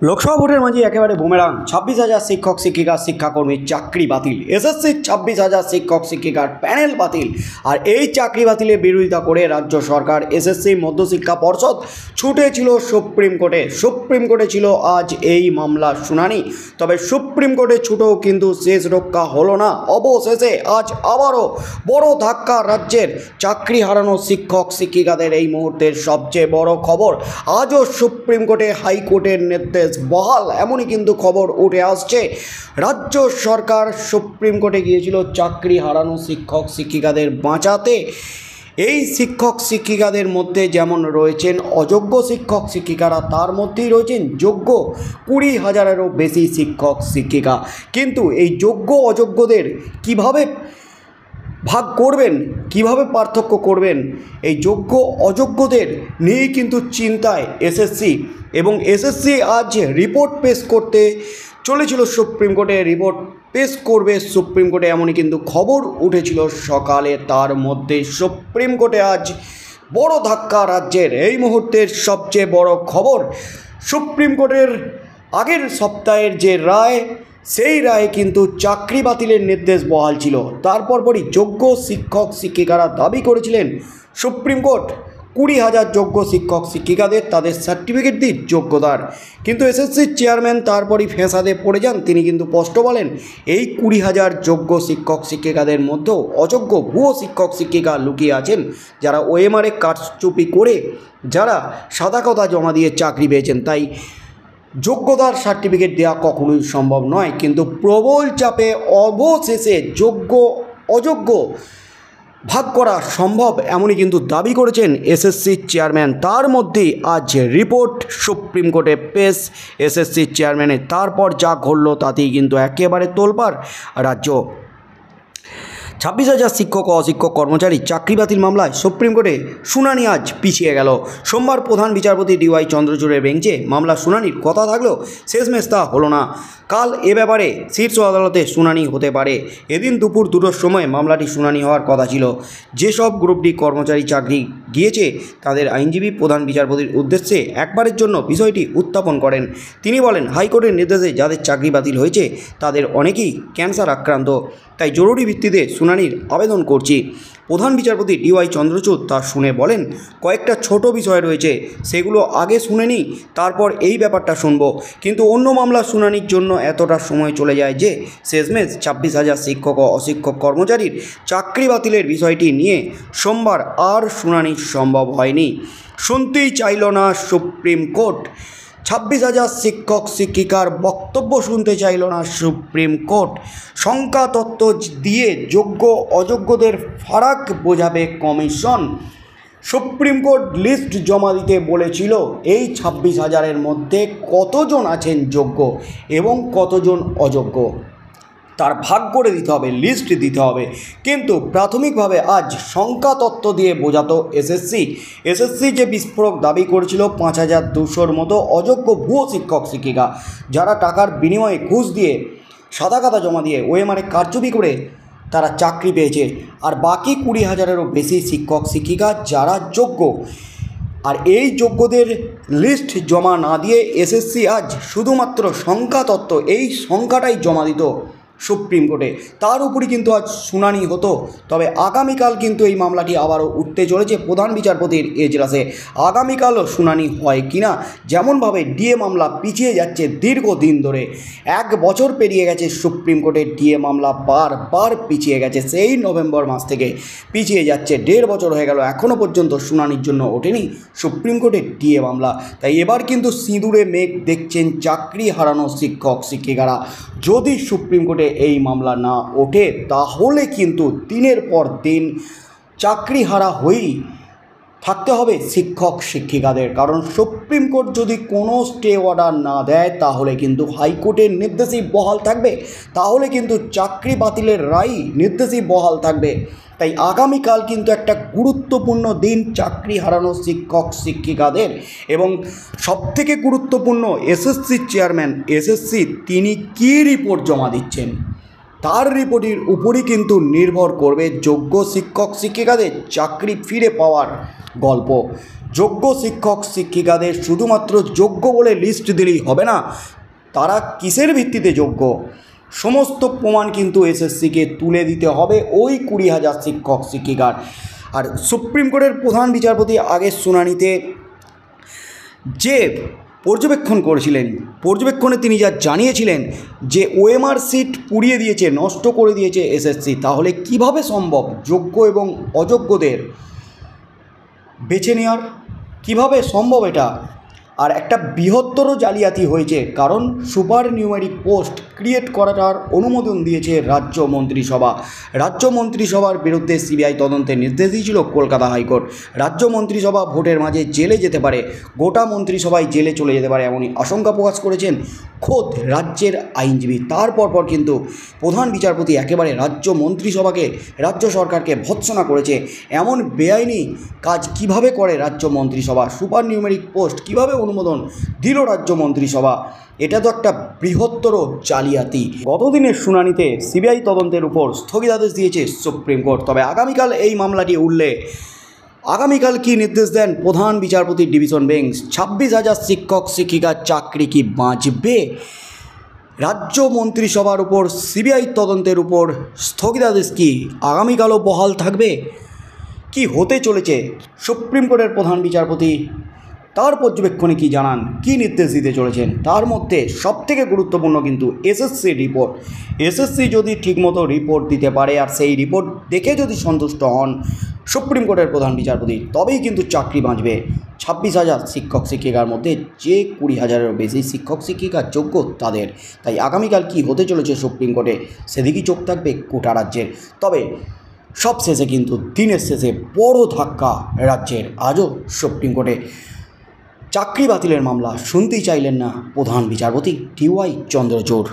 লোকসভা ভোটের মাঝে একেবারে বুমেরাং 26,000 শিক্ষক শিক্ষিকা শিক্ষাকর্মীর চাকরি বাতিল। এসএসসির 26,000 শিক্ষক শিক্ষিকার প্যানেল বাতিল। আর এই চাকরি বাতিলের বিরোধিতা করে রাজ্য সরকার এসএসসি মধ্যশিক্ষা পর্ষদ ছুটেছিল সুপ্রিম কোর্টে। সুপ্রিম কোর্টে ছিল আজ এই মামলার শুনানি। তবে সুপ্রিম কোর্টে ছুটেও কিন্তু শেষ রক্ষা হলো না। অবশেষে আজ আবারও বড় ধাক্কা। রাজ্যের চাকরি হারানো শিক্ষক শিক্ষিকাদের এই মুহূর্তের সবচেয়ে বড় খবর। আজও সুপ্রিম কোর্টে হাইকোর্টের নির্দেশ বহাল, এমনই কিন্তু খবর উঠে আসছে। রাজ্য সরকার সুপ্রিম কোর্টে গিয়েছিল চাকরি হারানো শিক্ষক শিক্ষিকাদের বাঁচাতে। এই শিক্ষক শিক্ষিকাদের মধ্যে যেমন রয়েছেন অযোগ্য শিক্ষক শিক্ষিকারা, তার মধ্যেই রয়েছেন যোগ্য 20,000-এরও বেশি শিক্ষক শিক্ষিকা। কিন্তু এই যোগ্য অযোগ্যদের কিভাবে ভাগ করবেন, কিভাবে পার্থক্য করবেন, এই যোগ্য অযোগ্যদের নিয়েই কিন্তু চিন্তায় এসএসসি। এবং এসএসসি আজ রিপোর্ট পেশ করতে চলেছিল সুপ্রিম কোর্টে। রিপোর্ট পেশ করবে সুপ্রিম কোর্টে, এমনই কিন্তু খবর উঠেছিল সকালে। তার মধ্যে সুপ্রিম কোর্টে আজ বড় ধাক্কা। রাজ্যের এই মুহূর্তের সবচেয়ে বড় খবর, সুপ্রিম কোর্টের আগের সপ্তাহের যে রায়, সেই রায়ে কিন্তু চাকরি বাতিলের নির্দেশ বহাল ছিল। তারপরই যোগ্য শিক্ষক শিক্ষিকারা দাবি করেছিলেন সুপ্রিম কোর্ট 20,000 যোগ্য শিক্ষক শিক্ষিকাদের তাদের সার্টিফিকেট দিন যোগ্যতার। কিন্তু এসএসসির চেয়ারম্যান তারপরই ফ্যাসাদে পড়ে যান। তিনি কিন্তু স্পষ্ট বলেন, এই 20,000 যোগ্য শিক্ষক শিক্ষিকাদের মধ্যেও অযোগ্য ভুয়ো শিক্ষক শিক্ষিকা লুকিয়ে আছেন, যারা ওএমআরে কারচুপি করে যারা সাদা কথা জমা দিয়ে চাকরি পেয়েছেন। তাই যোগ্যতার সার্টিফিকেট দেওয়া কখনোই সম্ভব নয়। কিন্তু প্রবল চাপে অবশেষে যোগ্য অযোগ্য ভাগ করা সম্ভব, এমনই কিন্তু দাবি করেছেন এসএসসির চেয়ারম্যান। তার মধ্যেই আজ রিপোর্ট সুপ্রিম কোর্টে পেশ এসএসসির চেয়ারম্যানের। তারপর যা ঘটল তাতেই কিন্তু একেবারে তোলপাড় রাজ্য। 26,000 শিক্ষক ও অশিক্ষক কর্মচারী চাকরি বাতিল মামলায় সুপ্রিম কোর্টে শুনানি আজ পিছিয়ে গেল। সোমবার প্রধান বিচারপতি ডিওয়াই চন্দ্রচূড়ের বেঞ্চে মামলার শুনানির কথা থাকলেও শেষমেশ তা হলো না। কাল এ ব্যাপারে শীর্ষ আদালতে শুনানি হতে পারে। এদিন দুপুর 2টোর সময় মামলাটি শুনানি হওয়ার কথা ছিল। যেসব গ্রুপ ডি কর্মচারী চাকরি গিয়েছে তাদের আইনজীবী প্রধান বিচারপতির উদ্দেশ্যে একবারের জন্য বিষয়টি উত্থাপন করেন। তিনি বলেন, হাইকোর্টের নির্দেশে যাদের চাকরি বাতিল হয়েছে তাদের অনেকেই ক্যান্সার আক্রান্ত, তাই জরুরি ভিত্তিতে শুনানির আবেদন করছি। প্রধান বিচারপতি ডিওয়াই চন্দ্রচূড় তা শুনে বলেন, কয়েকটা ছোট বিষয় রয়েছে, সেগুলো আগে শুনে নিই, তারপর এই ব্যাপারটা শুনব। কিন্তু অন্য মামলার শুনানির জন্য এতটা সময় চলে যায় যে শেষমেশ 26,000 শিক্ষক ও অশিক্ষক কর্মচারীর চাকরি বাতিলের বিষয়টি নিয়ে সোমবার আর শুনানি সম্ভব হয়নি। শুনতেই চাইল না সুপ্রিম কোর্ট। 26,000 শিক্ষক শিক্ষিকার বক্তব্য শুনতে চাইল না সুপ্রিম কোর্ট। সংখ্যা তত্ত্ব দিয়ে যোগ্য অযোগ্যদের ফারাক বোঝাবে কমিশন। সুপ্রিম কোর্ট লিস্ট জমা দিতে বলেছিল এই 26,000-এর মধ্যে কতজন আছেন যোগ্য এবং কতজন অযোগ্য, তার ভাগ করে দিতে হবে, লিস্ট দিতে হবে। কিন্তু প্রাথমিকভাবে আজ সংখ্যা তত্ত্ব দিয়ে বোঝাতো এসএসসি যে বিস্ফোরক দাবি করেছিল 5,200-র মতো অযোগ্য ভুয়ো শিক্ষক শিক্ষিকা, যারা টাকার বিনিময়ে ঘুষ দিয়ে সাদা কাদা জমা দিয়ে ওএমআরে কারচুপি করে তারা চাকরি পেয়েছে। আর বাকি 20,000-এরও বেশি শিক্ষক শিক্ষিকা যারা যোগ্য। আর এই যোগ্যদের লিস্ট জমা না দিয়ে এসএসসি আজ শুধুমাত্র সংখ্যা তত্ত্ব, এই সংখ্যাটাই জমা দিত সুপ্রিম কোর্টে। তার উপরই কিন্তু আজ শুনানি হতো। তবে আগামীকাল কিন্তু এই মামলাটি আবারও উঠতে চলেছে প্রধান বিচারপতির এজলাসে। আগামীকালও শুনানি হয় কিনা, যেমনভাবে ডিএ মামলা পিছিয়ে যাচ্ছে দীর্ঘদিন ধরে, 1 বছর পেরিয়ে গেছে সুপ্রিম কোর্টের ডিএ মামলা বারবার পিছিয়ে গেছে, সেই নভেম্বর মাস থেকে পিছিয়ে যাচ্ছে। 1.5 বছর হয়ে গেল, এখনও পর্যন্ত শুনানির জন্য ওঠেনি সুপ্রিম কোর্টের ডিএ মামলা। তাই এবার কিন্তু সিঁদুরে মেঘ দেখছেন চাকরি হারানো শিক্ষক শিক্ষিকারা। যদি সুপ্রিম কোর্টে এই মামলা না ওঠে তাহলে কিন্তু দিনের পর দিন চাকরি হারা হয়েই থাকতে হবে শিক্ষক শিক্ষিকাদের। কারণ সুপ্রিম কোর্ট যদি কোনো স্টে অর্ডার না দেয় তাহলে কিন্তু হাইকোর্টের নির্দেশই বহাল থাকবে, তাহলে কিন্তু চাকরি বাতিলের রায় নির্দেশই বহাল থাকবে। তাই আগামীকাল কিন্তু একটা গুরুত্বপূর্ণ দিন চাকরি হারানো শিক্ষক শিক্ষিকাদের। এবং সবথেকে গুরুত্বপূর্ণ এসএসসির চেয়ারম্যান, এসএসসি তিনি কী রিপোর্ট জমা দিচ্ছেন, তার রিপোর্টের উপরই কিন্তু নির্ভর করবে যোগ্য শিক্ষক শিক্ষিকাদের চাকরি ফিরে পাওয়ার গল্প। যোগ্য শিক্ষক শিক্ষিকাদের শুধুমাত্র যোগ্য বলে লিস্ট দিলেই হবে না, তারা কিসের ভিত্তিতে যোগ্য সমস্ত প্রমাণ কিন্তু এসএসসিকে তুলে দিতে হবে ওই 20,000 শিক্ষক শিক্ষিকার। আর সুপ্রিম কোর্টের প্রধান বিচারপতি আগের শুনানিতে যে পর্যবেক্ষণ করেছিলেন, পর্যবেক্ষণে তিনি যা জানিয়েছিলেন যে ওএমআর সিট পুড়িয়ে দিয়েছে, নষ্ট করে দিয়েছে এসএসসি, তাহলে কিভাবে সম্ভব যোগ্য এবং অযোগ্যদের বেছে নেওয়ার, কীভাবে সম্ভব এটা? আর একটা বৃহত্তর জালিয়াতি হয়েছে, কারণ সুপার নিউমেরিক পোস্ট ক্রিয়েট করাটার অনুমোদন দিয়েছে রাজ্য মন্ত্রিসভা। রাজ্য মন্ত্রিসভার বিরুদ্ধে সিবিআই তদন্তের নির্দেশ দিয়েছিল কলকাতা হাইকোর্ট। রাজ্য মন্ত্রিসভা ভোটের মাঝে জেলে যেতে পারে, গোটা মন্ত্রিসভায় জেলে চলে যেতে পারে, এমনই আশঙ্কা প্রকাশ করেছেন খোদ রাজ্যের আইনজীবী। তারপর কিন্তু প্রধান বিচারপতি একেবারে রাজ্য মন্ত্রিসভাকে, রাজ্য সরকারকে ভৎসনা করেছে। এমন বেআইনি কাজ কিভাবে করে রাজ্য মন্ত্রিসভা? সুপার নিউমেরিক পোস্ট কিভাবে অনুমোদন দিল রাজ্য মন্ত্রিসভা? এটা তো একটা বৃহত্তর জালিয়াতি। গতদিনের শুনানিতে সিবিআই তদন্তের উপর স্থগিতাদেশ দিয়েছে সুপ্রিম কোর্ট। তবে আগামীকাল এই মামলাটি উঠলে আগামীকাল কি নির্দেশ দেন প্রধান বিচারপতির ডিভিশন বেঞ্চ? 26,000 শিক্ষক শিক্ষিকার চাকরি কি বাঁচবে? রাজ্য মন্ত্রিসভার উপর সিবিআই তদন্তের উপর স্থগিতাদেশ কি আগামীকালও বহাল থাকবে? কি হতে চলেছে? সুপ্রিম কোর্টের প্রধান বিচারপতি তার পর্যবেক্ষণে কি জানান, কি নির্দেশ দিতে চলেছেন? তার মধ্যে সবথেকে গুরুত্বপূর্ণ কিন্তু এসএসসি রিপোর্ট। এসএসসি যদি ঠিকমতো রিপোর্ট দিতে পারে আর সেই রিপোর্ট দেখে যদি সন্তুষ্ট হন সুপ্রিম কোর্টের প্রধান বিচারপতি, তবেই কিন্তু চাকরি বাঁচবে 26,000 শিক্ষক শিক্ষিকার মধ্যে যে 20,000-এরও বেশি শিক্ষক শিক্ষিকা যোগ্য তাদের। তাই আগামীকাল কি হতে চলেছে সুপ্রিম কোর্টে সেদিকেই চোখ থাকবে গোটা রাজ্যের। তবে সব শেষে কিন্তু দিনের শেষে বড় ধাক্কা রাজ্যের। আজও সুপ্রিম কোর্টে চাকরি বাতিলের মামলা শুনতেই চাইলেন না প্রধান বিচারপতি DY চন্দ্রচূড়।